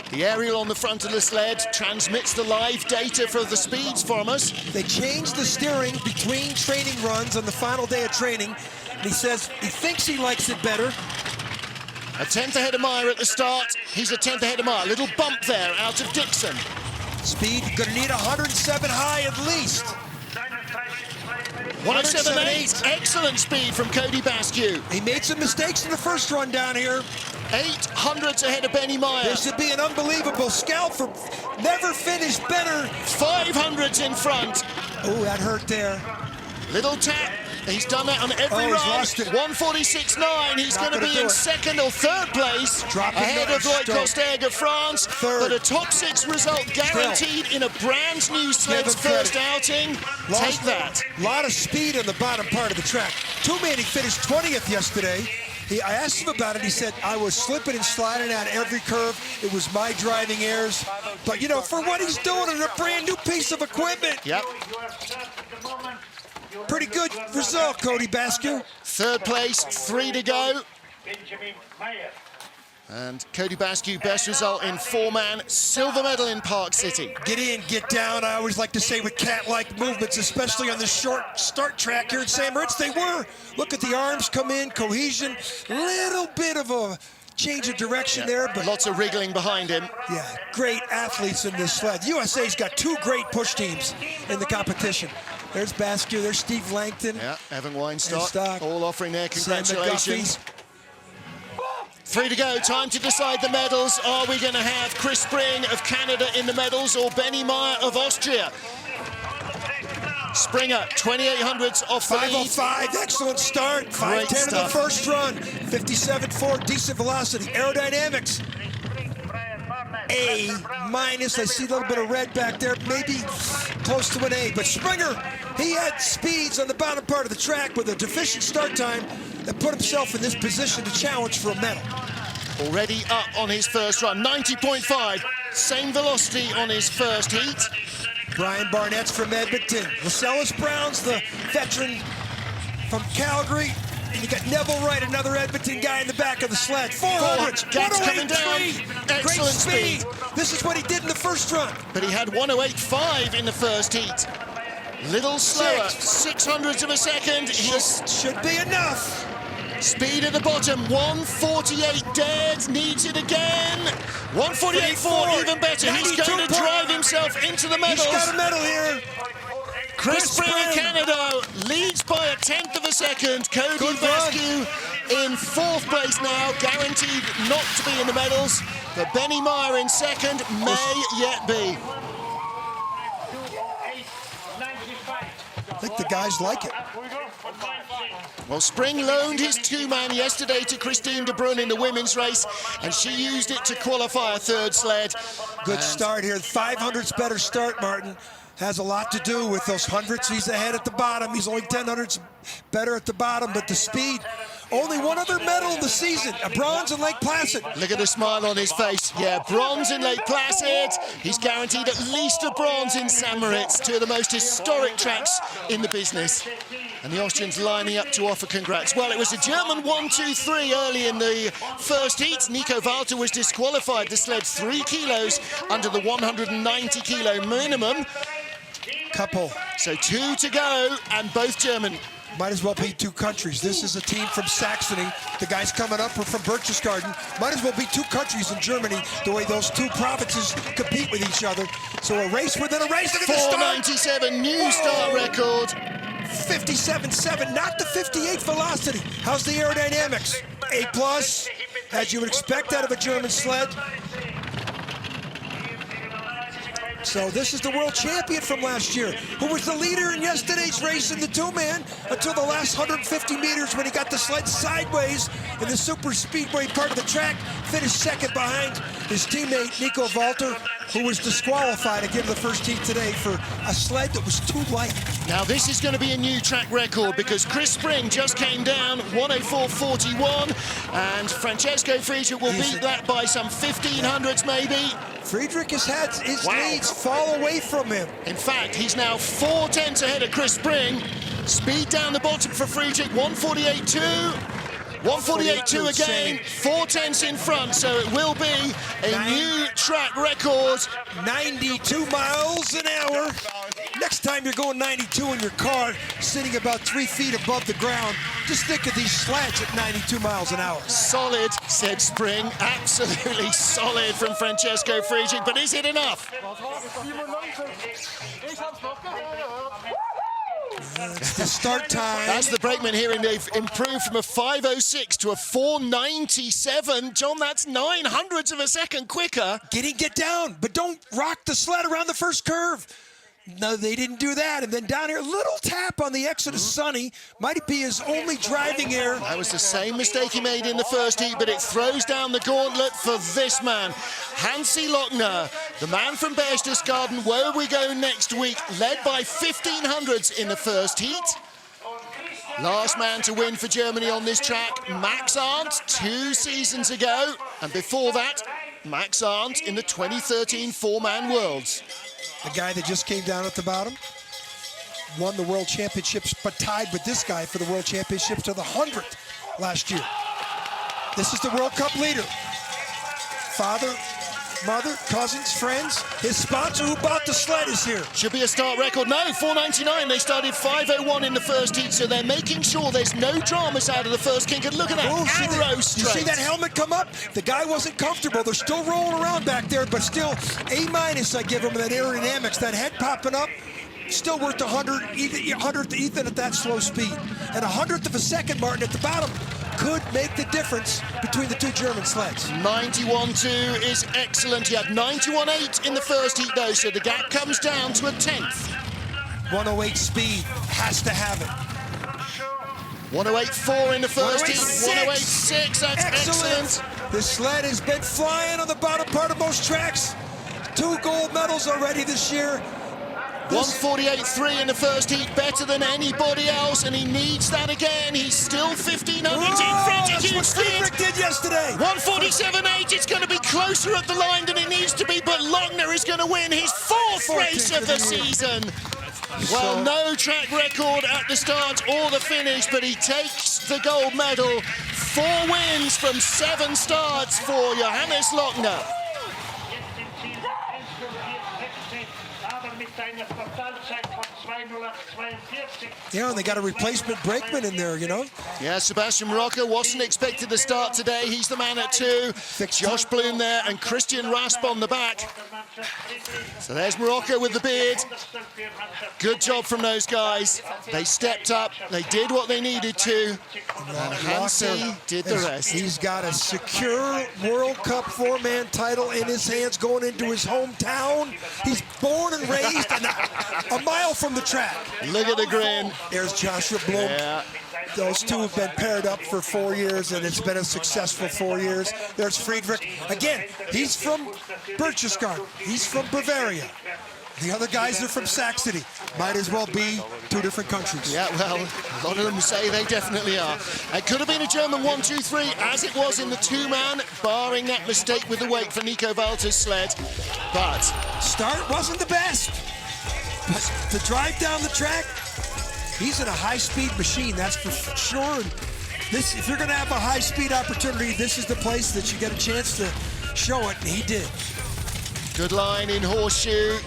The aerial on the front of the sled transmits the live data for the speeds from us. They changed the steering between training runs on the final day of training. And he says he thinks he likes it better. A 10th ahead of Meyer at the start. He's a 10th ahead of Meyer. Little bump there out of Dixon. Speed, gonna need 107 high at least. 107.8, excellent speed from Cody Basque. He made some mistakes in the first run down here. 8 hundredths ahead of Benny Meyer. This should be an unbelievable scalp for never finished better. 5 hundredths in front. Oh, that hurt there. Little tap. He's done that on every run. 146.9. He's going to be in 2nd or 3rd place ahead of Lloyd Costeg of France. But a top 6 result guaranteed in a brand new sled's first outing. Take that. A lot of speed on the bottom part of the track. Two-man, he finished 20th yesterday. I asked him about it. He said, I was slipping and sliding out every curve. It was my driving errors. But, you know, for what he's doing in a brand new piece of equipment. Yep. Pretty good result, Cody Basque. 3rd place, 3 to go. And Cody Basque, best result in 4-man, silver medal in Park City. Get in, get down. I always like to say with cat-like movements, especially on the short start track here in St. Moritz, they were. Look at the arms come in, cohesion, little bit of a change of direction there, but lots of wriggling behind him. Yeah, great athletes in this sled. USA's got 2 great push teams in the competition. There's Basque, there's Steve Langton. Yeah, Evan Weinstock, all offering their congratulations. 3 to go, time to decide the medals. Are we going to have Chris Spring of Canada in the medals or Benny Meyer of Austria? Springer, 28 hundredths off the lead. 505, excellent start. 510 in the first run. 57.4, decent velocity. Aerodynamics, A-. I see a little bit of red back there, maybe close to an A. But Springer, he had speeds on the bottom part of the track with a deficient start time that put himself in this position to challenge for a medal. already up on his first run. 90.5, same velocity on his first heat. Brian Barnett's from Edmonton. Lascelles Brown's the veteran from Calgary. And you got Neville Wright, another Edmonton guy in the back of the sled. 400, Gaps coming down. Excellent great speed. speed. This is what he did in the first run. But he had 108.5 in the first heat. Little slower, 600ths of a second. Should be enough. Speed at the bottom, 148 dead, needs it again. 148.4, even better. He's going to drive himself into the medals. He's got a medal here. Chris Spring of Canada leads by a 1/10 of a second. Cody Basque in 4th place now, guaranteed not to be in the medals. But Benny Meyer in 2nd may yet be. I think the guys like it. Well, Spring loaned his 2-man yesterday to Christine de Bruyne in the women's race, and she used it to qualify a 3rd sled. Good start here. 500's better start, Martin. Has a lot to do with those hundreds. He's ahead at the bottom. He's only 10 hundredths better at the bottom, but the speed. Only one other medal of the season, a bronze in Lake Placid. Look at the smile on his face. Yeah, bronze in Lake Placid. He's guaranteed at least a bronze in St. Moritz, 2 of the most historic tracks in the business. And the Austrians lining up to offer congrats. Well, it was a German 1-2-3 early in the first heat. Nico Walter was disqualified. The sled 3 kilos under the 190 kilo minimum. Couple. So 2 to go, and both German. Might as well be 2 countries. This is a team from Saxony. The guys coming up are from Berchtesgaden. Might as well be 2 countries in Germany, the way those 2 provinces compete with each other. So a race within a race. 497, new start record. 57.7, not the 58 velocity. How's the aerodynamics? A+, as you would expect out of a German sled. So this is the world champion from last year, who was the leader in yesterday's race in the 2-man until the last 150 meters when he got the sled sideways in the super speedway part of the track, finished 2nd behind his teammate Nico Walter, who was disqualified again the first heat today for a sled that was too light. Now this is going to be a new track record because Chris Spring just came down 104.41, and Francesco Friedrich will beat that by some 1500ths maybe. Friedrich has had his leads fall away from him. In fact, he's now 4/10 ahead of Chris Spring. Speed down the bottom for Friedrich, 148.2. 148.2 again, 4/10 in front, so it will be a new track record. 92 miles an hour. Next time you're going 92 in your car, sitting about 3 feet above the ground, just think of these sleds at 92 miles an hour. Solid, said Spring. Absolutely solid from Francesco Friedrich, but is it enough? That's the start time. That's the brakeman here, and they've improved from a 5:06 to a 4:97. John, that's 900ths of a second quicker. Get down, but don't rock the sled around the first curve. No, they didn't do that. And then down here, little tap on the exit of Sonny. Might be his only driving error. That was the same mistake he made in the first heat, but it throws down the gauntlet for this man. Hansi Lochner, the man from Berchtesgaden, where we go next week, led by 1500ths in the first heat. Last man to win for Germany on this track, Max Arndt, 2 seasons ago. And before that, Max Arndt in the 2013 4-man Worlds. The guy that just came down at the bottom, won the World Championships, but tied with this guy for the World Championships to the 100th last year. This is the World Cup leader. Father, mother, cousins, friends. His sponsor who bought the sled is here. Should be a start record. No, 4:99. They started 5:01 in the first heat, so they're making sure there's no dramas out of the first kink. And look at that arrow straight. You see that helmet come up? The guy wasn't comfortable. They're still rolling around back there, but still A- I give him that aerodynamics. That head popping up, still worth 100th Ethan at that slow speed. And 100th of a second, Martin, at the bottom could make the difference between the 2 German sleds. 91.2 is excellent. He had 91.8 in the first heat, though, so the gap comes down to a 1/10. 108 speed, has to have it. 108.4 in the first heat, 108.6, that's excellent. This sled has been flying on the bottom part of most tracks. 2 gold medals already this year. 1:48.3 in the first heat, better than anybody else, and he needs that again. He's still 1,500 in front. That's what Friedrich did yesterday. 1:47.8, it's going to be closer at the line than it needs to be, but Lochner is going to win his fourth race of the season. Well, no track record at the start or the finish, but he takes the gold medal. 4 wins from 7 starts for Johannes Lochner. Yeah, and they got a replacement brakeman in there, you know? Yeah, Sebastian Rocca wasn't expected to start today. He's the man at 2. Josh Bloom there and Christian Rasp on the back. So there's Morocco with the beard. Good job from those guys. They stepped up. They did what they needed to. And Hansi did the rest. He's got a secure World Cup 4-man title in his hands going into his hometown. He's born and raised a mile from the track. Look at the grin. There's Joshua Bloom. Yeah. Those two have been paired up for 4 years, and it's been a successful 4 years. There's Friedrich. Again, he's from Berchtesgaden. He's from Bavaria. The other guys are from Saxony. Might as well be 2 different countries. Yeah, well, a lot of them say they definitely are. It could have been a German 1-2-3, as it was in the 2-man, barring that mistake with the wake for Nico Walter's sled. But start wasn't the best. But to drive down the track, he's in a high-speed machine, that's for sure. And this, if you're going to have a high-speed opportunity, this is the place that you get a chance to show it, and he did. Good line in Horseshoe.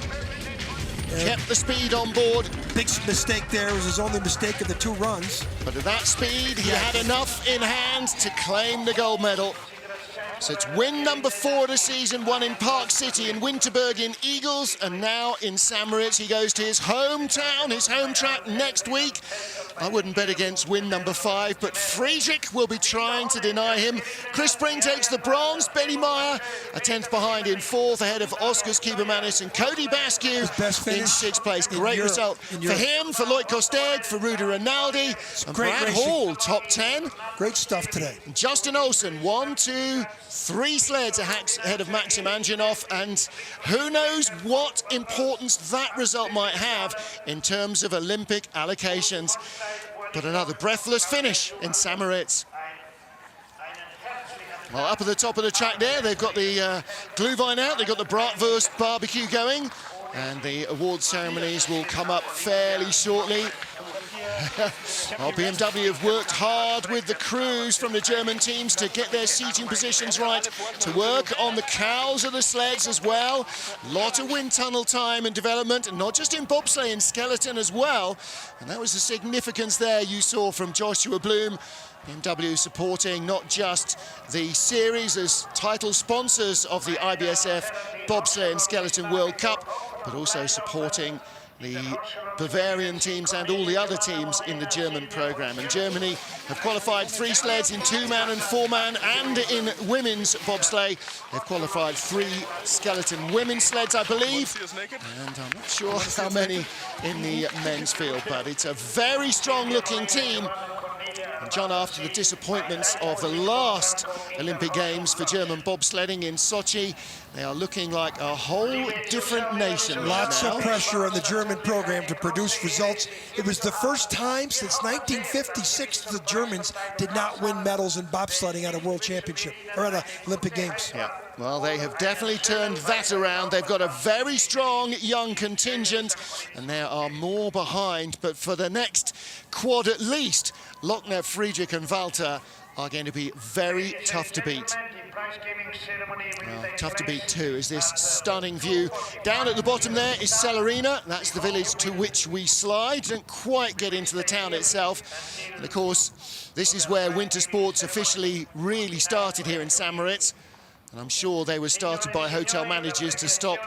Kept the speed on board. Big mistake there. It was his only mistake of the 2 runs. But at that speed, he had enough in hand to claim the gold medal. So it's win number 4 of the season, one in Park City, in Winterberg, in Eagles, and now in St. Moritz. He goes to his hometown, his home track next week. I wouldn't bet against win number 5, but Friedrich will be trying to deny him. Chris Spring takes the bronze. Benny Meyer a 10th behind in 4th, ahead of Oskars Kiebermanis and Cody Basque in 6th place. Great result for him, for Loic Kosteg, for Rudy Rinaldi, and Brad Hall, top 10. Great stuff today. Justin Olsen, 1, 2, 3 sleds ahead of Maxim Anjanov, and who knows what importance that result might have in terms of Olympic allocations. But another breathless finish in St. Moritz. Well, up at the top of the track there, they've got the Glühwein out, they've got the Bratwurst barbecue going, and the award ceremonies will come up fairly shortly. Well, BMW have worked hard with the crews from the German teams to get their seating positions right, to work on the cowls of the sleds as well. Lot of wind tunnel time and development, and not just in bobsleigh, in skeleton as well. And that was the significance there you saw from Joshua Bloom. BMW supporting not just the series as title sponsors of the IBSF Bobsleigh and Skeleton World Cup, but also supporting the Bavarian teams and all the other teams in the German program. And Germany have qualified 3 sleds in 2-man and 4-man, and in women's bobsleigh they've qualified 3 skeleton women's sleds, I believe, and I'm not sure how many in the men's field, but it's a very strong looking team. And John, after the disappointments of the last Olympic Games for German bobsledding in Sochi, they are looking like a whole different nation. Lots of pressure on the German program to produce results. It was the first time since 1956 the Germans did not win medals in bobsledding at a World Championship or at Olympic Games. Yeah. Well, they have definitely turned that around. They've got a very strong young contingent, and there are more behind. But for the next quad at least, Lochner, Friedrich and Walter are going to be very tough to beat. Well, tough to beat too is this stunning view. Down at the bottom there is Celerina. That's the village to which we slide. Don't quite get into the town itself. And of course, this is where winter sports officially really started here in St. Moritz. And I'm sure they were started by hotel managers to stop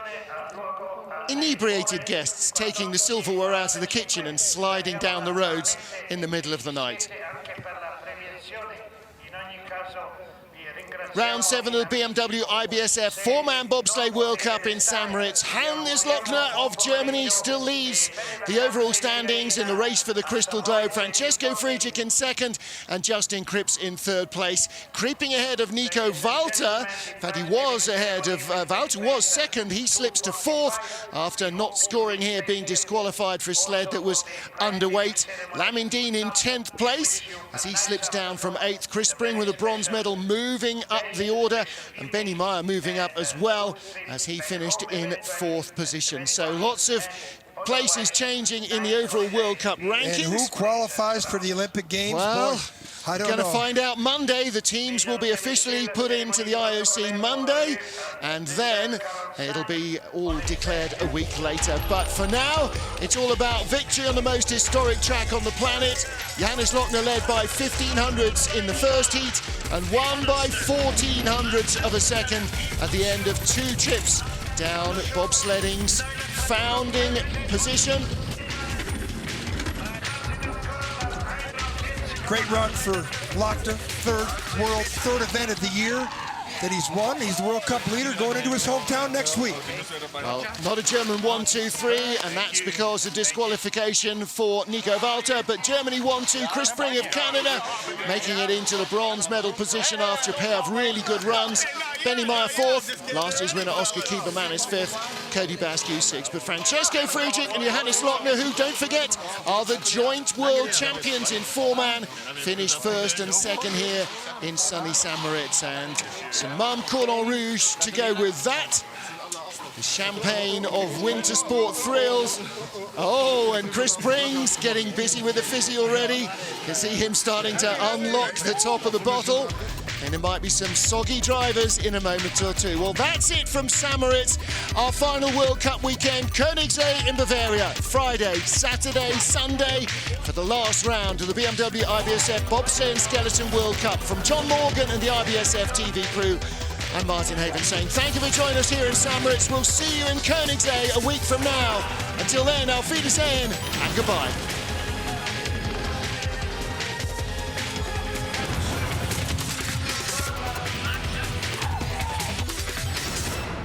inebriated guests taking the silverware out of the kitchen and sliding down the roads in the middle of the night. round 7 of the BMW IBSF four-man bobsleigh World Cup in St. Moritz. Hannes Lochner of Germany still leads the overall standings in the race for the Crystal Globe. Francesco Friedrich in second and Justin Cripps in third place. Creeping ahead of Nico Walter. In fact, he was ahead of Walter was second. He slips to fourth after not scoring here, being disqualified for a sled that was underweight. Lamin Dean in 10th place as he slips down from 8th. Chris Spring with a bronze medal moving up the order, and Benny Meyer moving up as well as he finished in 4th position. So lots of places changing in the overall World Cup rankings. And who qualifies for the Olympic Games? Well, boy, I don't know. Going to find out Monday. The teams will be officially put into the IOC Monday, and then it'll be all declared a week later. But for now, it's all about victory on the most historic track on the planet. Hannes Lochner led by 1500ths in the first heat and won by 1400ths of a second at the end of 2 trips down bobsledding's founding position. Great run for Lochner, third event of the year that he's won. He's the World Cup leader going into his hometown next week. Well, not a German 1-2-3, and that's because of disqualification for Nico Walter, but Germany 1-2, Chris Spring of Canada making it into the bronze medal position after a pair of really good runs. Benny Meyer 4th, last year's winner Oscar Kieberman is 5th, Cody Basque 6th. But Francesco Friedrich and Hannes Lochner, who, don't forget, are the joint world champions in four-man, finished 1st and 2nd here in sunny St. Moritz. And some Mum Cordon Rouge to go with that. The champagne of winter sport thrills. Oh, and Chris Springs getting busy with the fizzy already. You can see him starting to unlock the top of the bottle. And there might be some soggy drivers in a moment or two. Well, that's it from St. Moritz. Our final World Cup weekend, Königssee in Bavaria. Friday, Saturday, Sunday for the last round of the BMW IBSF Bobsleigh and Skeleton World Cup. From John Morgan and the IBSF TV crew, I'm Martin Haven saying thank you for joining us here in St. Moritz. We'll see you in Königssee a week from now. Until then, auf Wiedersehen and goodbye.